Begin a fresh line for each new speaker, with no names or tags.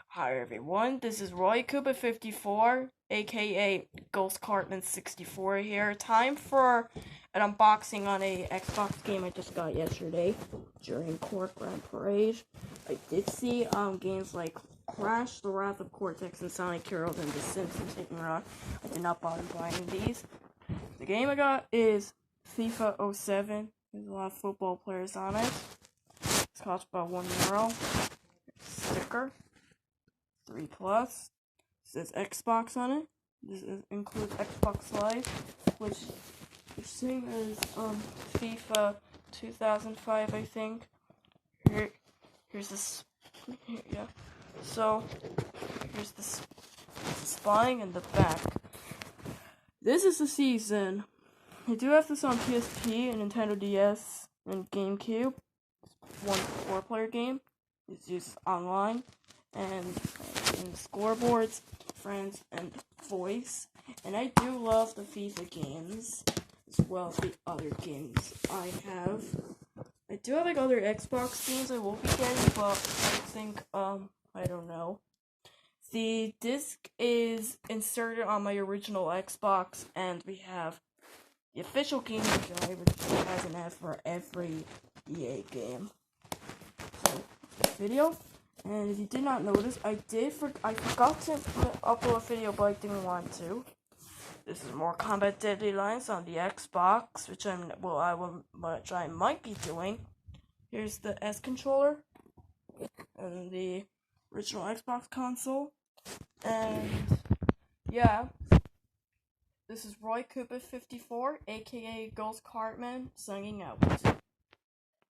Hi everyone, this is Roy Cooper54, aka Ghost Cartman 64 here. Time for an unboxing on a Xbox game I just got yesterday during Cork Grand Parade. I did see games like Crash, The Wrath of Cortex, and Sonic Heroes and The Simpsons taking around. I did not bother buying these. The game I got is FIFA 07. There's a lot of football players on it. It's cost about €1. Sticker. 3 Plus. Says Xbox on it. Includes Xbox Live, which is same as FIFA 2005, I think. Here's this. Yeah. So here's the spine and the back. This is the season. I do have this on PSP and Nintendo DS and GameCube. It's one 4-player game. It's used online and scoreboards, friends, and voice. And I do love the FIFA games as well as the other games I have. I do have like other Xbox games I will be getting, but I think I don't know. The disc is inserted on my original Xbox, and we have the official game guide, which has an ad for every EA game. So, video. And if you did not notice, I forgot to upload a video, but I didn't want to. This is more Combat Deadly Alliance on the Xbox, which I might be doing. Here's the S controller and the original Xbox console. And yeah, this is Roy Cooper 54, aka Ghost Cartman, signing out.